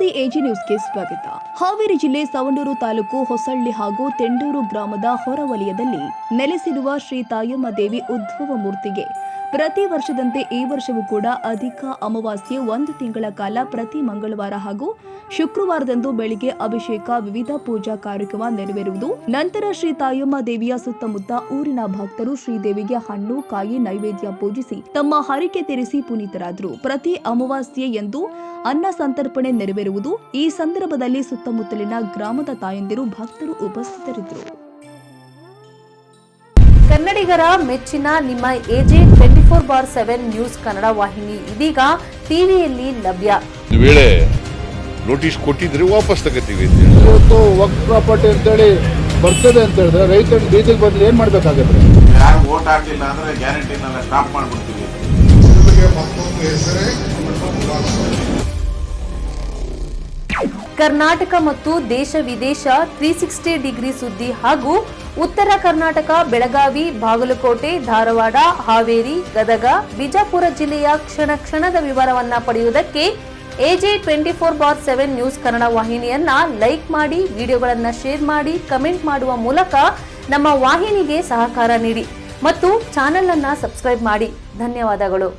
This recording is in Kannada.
ನಮಸ್ತೆ ಎಜಿ ನ್ಯೂಸ್ಗೆ ಸ್ವಾಗತ. ಹಾವೇರಿ ಜಿಲ್ಲೆ ಸವಣೂರು ತಾಲೂಕು ಹೊಸಳ್ಳಿ ಹಾಗೂ ತೆಂಡೂರು ಗ್ರಾಮದ ಹೊರವಲಯದಲ್ಲಿ ನೆಲೆಸಿರುವ ಶ್ರೀ ತಾಯಮ್ಮ ದೇವಿ ಉದ್ಭವ ಮೂರ್ತಿಗೆ ಪ್ರತಿ ವರ್ಷದಂತೆ ಈ ವರ್ಷವೂ ಕೂಡ ಅಧಿಕ ಅಮಾವಾಸ್ಯೆ 1 ತಿಂಗಳ ಕಾಲ ಪ್ರತಿ ಮಂಗಳವಾರ ಹಾಗೂ ಶುಕ್ರವಾರದಂದು ಬೆಳಿಗ್ಗೆ ಅಭಿಷೇಕ ವಿವಿಧ ಪೂಜಾ ಕಾರ್ಯಕ್ರಮ ನೆರವೇರುವುದು. ನಂತರ ಶ್ರೀ ತಾಯಮ್ಮ ದೇವಿಯ ಸುತ್ತಮುತ್ತ ಊರಿನ ಭಕ್ತರು ಶ್ರೀದೇವಿಗೆ ಹಣ್ಣು ಕಾಯಿ ನೈವೇದ್ಯ ಪೂಜಿಸಿ ತಮ್ಮ ಹರಕೆ ತೀರಿಸಿ ಪುನೀತರಾದರು. ಪ್ರತಿ ಅಮಾವಾಸ್ಯೆ ಎಂದು ಅನ್ನ ಸಂತರ್ಪಣೆ ನೆರವೇರುವುದು. ಈ ಸಂದರ್ಭದಲ್ಲಿ ಸುತ್ತಮುತ್ತಲಿನ ಗ್ರಾಮದ ತಾಯಂದಿರು ಭಕ್ತರು ಉಪಸ್ಥಿತರಿದ್ದರು. ಕನ್ನಡಿಗರ ಮೆಚ್ಚಿನ ನಿಮ್ಮ ಎಜೆ 24/7 ನ್ಯೂಸ್ ಕನ್ನಡ ವಾಹಿನಿ ಇದೀಗ ಟಿವಿಯಲ್ಲಿ ಲಭ್ಯ. ವೇಳೆ ನೋಟಿಸ್ ಕೊಟ್ಟಿದ್ರೆ ವಾಪಸ್ ತಗೋತೀವಿ. ಇವತ್ತು ವಕ್ಫ್ ಪ್ರಾಪರ್ಟಿ ಅಂತೇಳಿ ಬರ್ತದೆ ಅಂತ ಹೇಳಿದ್ರೆ ರೈತರು ಬೀದಿಗೆ ಬದಲು ಏನ್ ಮಾಡ್ಬೇಕಾಗತ್ತೆ? ಯಾರು ವೋಟ್ ಹಾಕಲಿಲ್ಲ ಅಂದ್ರೆ ಗ್ಯಾರಂಟಿನೆಲ್ಲ ಸ್ಟಾಪ್ ಮಾಡ್ಬಿಡ್ತೀವಿ. ಕರ್ನಾಟಕ ಮತ್ತು ದೇಶ ವಿದೇಶ 360 ಡಿಗ್ರಿ ಸುದ್ದಿ ಹಾಗೂ ಉತ್ತರ ಕರ್ನಾಟಕ ಬೆಳಗಾವಿ, ಬಾಗಲಕೋಟೆ, ಧಾರವಾಡ, ಹಾವೇರಿ, ಗದಗ, ಬಿಜಾಪುರ ಜಿಲ್ಲೆಯ ಕ್ಷಣದ ವಿವರವನ್ನ ಪಡೆಯುವುದಕ್ಕೆ ಎಜೆ 24/7 ನ್ಯೂಸ್ ಕನ್ನಡ ವಾಹಿನಿಯನ್ನ ಲೈಕ್ ಮಾಡಿ, ವಿಡಿಯೋಗಳನ್ನ ಶೇರ್ ಮಾಡಿ, ಕಮೆಂಟ್ ಮಾಡುವ ಮೂಲಕ ನಮ್ಮ ವಾಹಿನಿಗೆ ಸಹಕಾರ ನೀಡಿ ಮತ್ತು ಚಾನೆಲ್ ಅನ್ನ ಸಬ್ಸ್ಕ್ರೈಬ್ ಮಾಡಿ. ಧನ್ಯವಾದಗಳು.